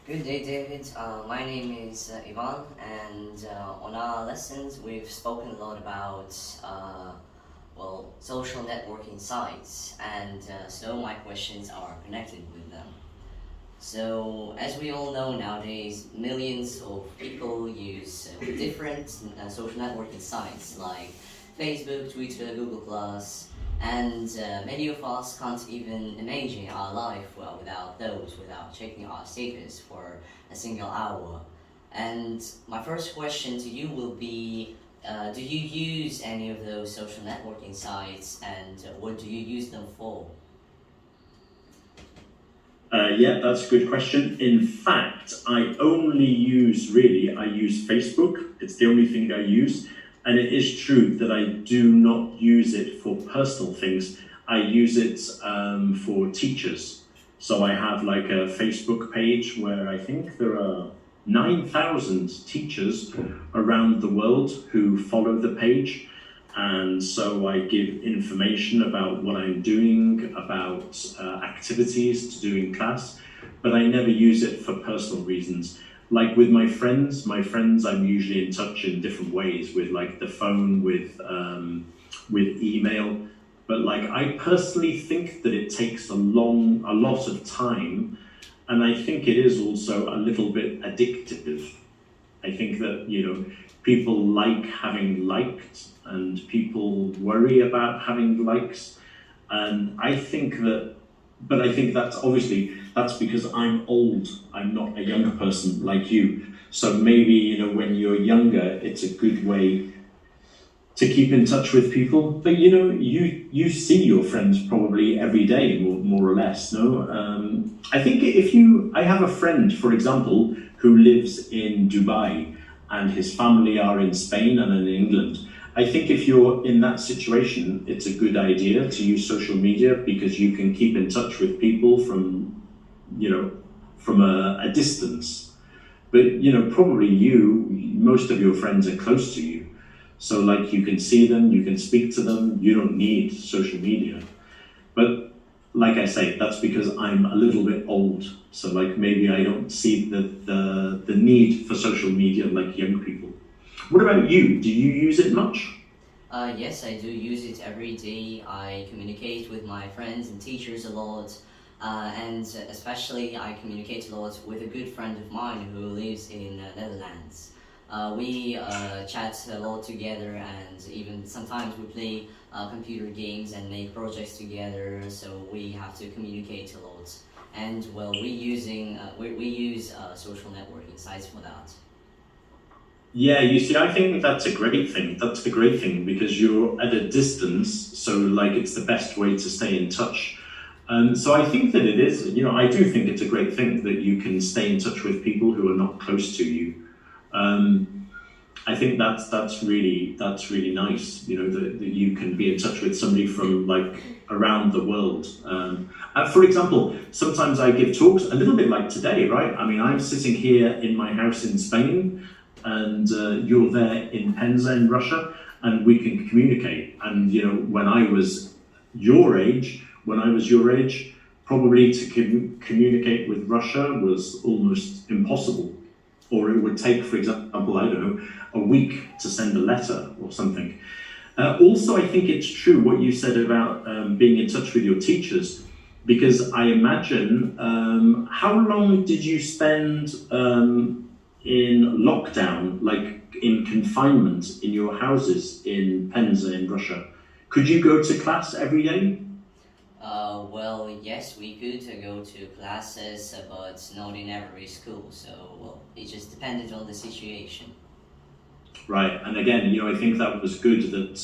Good day, David. My name is Ivan, and on our lessons, we've spoken a lot about social networking sites, and so my questions are connected with them. So, as we all know nowadays, millions of people use different social networking sites like Facebook, Twitter, Google Plus, and many of us can't even imagine our life without those, without checking our status for a single hour. And my first question to you will be, do you use any of those social networking sites, and what do you use them for? Yeah, that's a good question. In fact, I use Facebook. It's the only thing I use. And it is true that I do not use it for personal things. I use it for teachers. So I have like a Facebook page where I think there are 9,000 teachers around the world who follow the page. And so I give information about what I'm doing, about activities to do in class, but I never use it for personal reasons. Like with my friends I'm usually in touch in different ways, with like the phone, with email. But like I personally think that it takes a lot of time, and I think it is also a little bit addictive. I think that, people like having liked and people worry about having likes. And I think that's obviously, that's because I'm old. I'm not a younger person like you. So maybe, when you're younger, it's a good way to keep in touch with people. But, you see your friends probably every day, more or less, no? I think I have a friend, for example, who lives in Dubai, and his family are in Spain and in England. I think if you're in that situation, it's a good idea to use social media because you can keep in touch with people from a distance. But, probably most of your friends are close to you. So like you can see them, you can speak to them, you don't need social media. But like I say, that's because I'm a little bit old. So like maybe I don't see the need for social media like young people. What about you? Do you use it much? Yes, I do use it every day. I communicate with my friends and teachers a lot, and especially I communicate a lot with a good friend of mine who lives in Netherlands. We chat a lot together, and even sometimes we play computer games and make projects together. So we have to communicate a lot, and we use social networking sites for that. Yeah, you see, I think that's a great thing. That's the great thing because you're at a distance, so like it's the best way to stay in touch. So I think that it is, I do think it's a great thing that you can stay in touch with people who are not close to you. Um, I think that's really nice, that you can be in touch with somebody from like around the world. For example, sometimes I give talks a little bit like today, right? I mean, I'm sitting here in my house in Spain, and you're there in Penza in Russia, and we can communicate. And when I was your age, probably to communicate with Russia was almost impossible, or it would take, for example, I don't know, a week to send a letter or something. Also, I think it's true what you said about being in touch with your teachers, because I imagine, how long did you spend in lockdown, like in confinement in your houses in Penza in Russia? Could you go to class every day? Yes, we could go to classes, but not in every school. So, it just depended on the situation. Right, and again, I think that was good that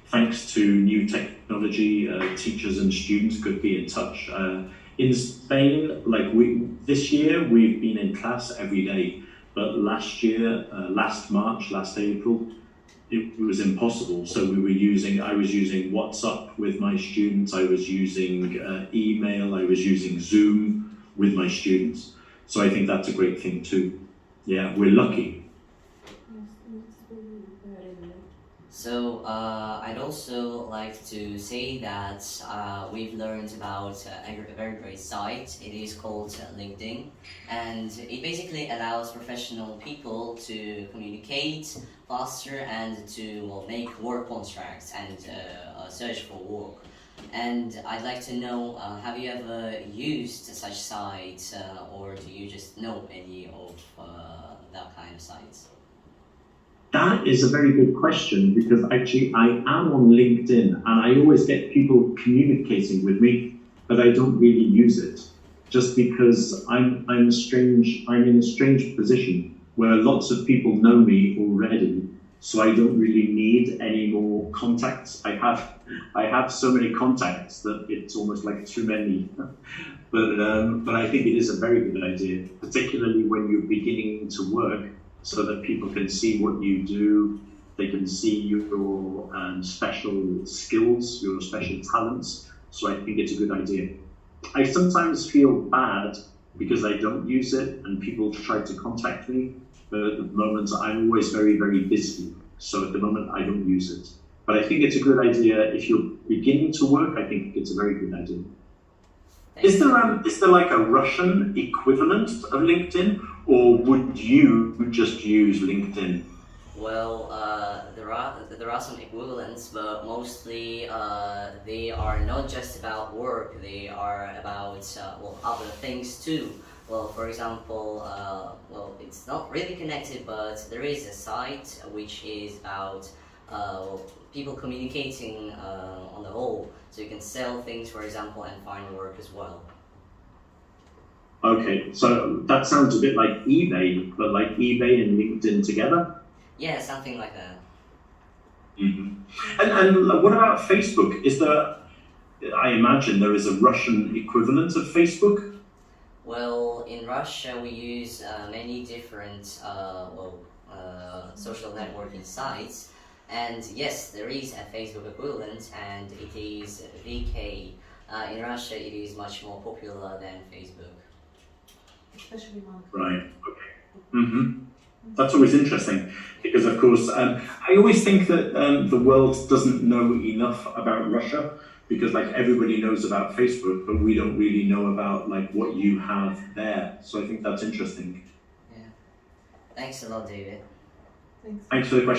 thanks to new technology, teachers and students could be in touch. In Spain, like this year, we've been in class every day, but last year, last March, last April, it was impossible. So I was using WhatsApp with my students, I was using email, I was using Zoom with my students. So I think that's a great thing too. Yeah, we're lucky. So I'd also like to say that we've learned about a very great site. It is called LinkedIn, and it basically allows professional people to communicate faster and to make work contracts and search for work. And I'd like to know, have you ever used such sites, or do you just know any of that kind of sites? That is a very good question because actually I am on LinkedIn and I always get people communicating with me, but I don't really use it just because I'm in a strange position where lots of people know me already, so I don't really need any more contacts. I have so many contacts that it's almost like too many. But I think it is a very good idea, particularly when you're beginning to work, so that people can see what you do, they can see your special skills, your special talents. So I think it's a good idea. I sometimes feel bad because I don't use it and people try to contact me, but at the moment I'm always very, very busy. So at the moment I don't use it. But I think it's a good idea if you're beginning to work. I think it's a very good idea. Is there like a Russian equivalent of LinkedIn, or would you just use LinkedIn? Well, there are some equivalents, but mostly they are not just about work. They are about other things too. Well, for example, it's not really connected, but there is a site which is about people communicating on the whole. So you can sell things, for example, and find work as well. Okay, so that sounds a bit like eBay, but like eBay and LinkedIn together? Yeah, something like that. Mm-hmm. And what about Facebook? Is there, I imagine there is a Russian equivalent of Facebook? Well, in Russia we use many different social networking sites, and yes, there is a Facebook equivalent, and it is VK. In Russia, it is much more popular than Facebook. Especially marketing. Right. Okay. Mm-hmm. That's always interesting because, of course, I always think that the world doesn't know enough about Russia because, like, everybody knows about Facebook, but we don't really know about like what you have there. So I think that's interesting. Yeah. Thanks a lot, David. Thanks. Thanks for the question.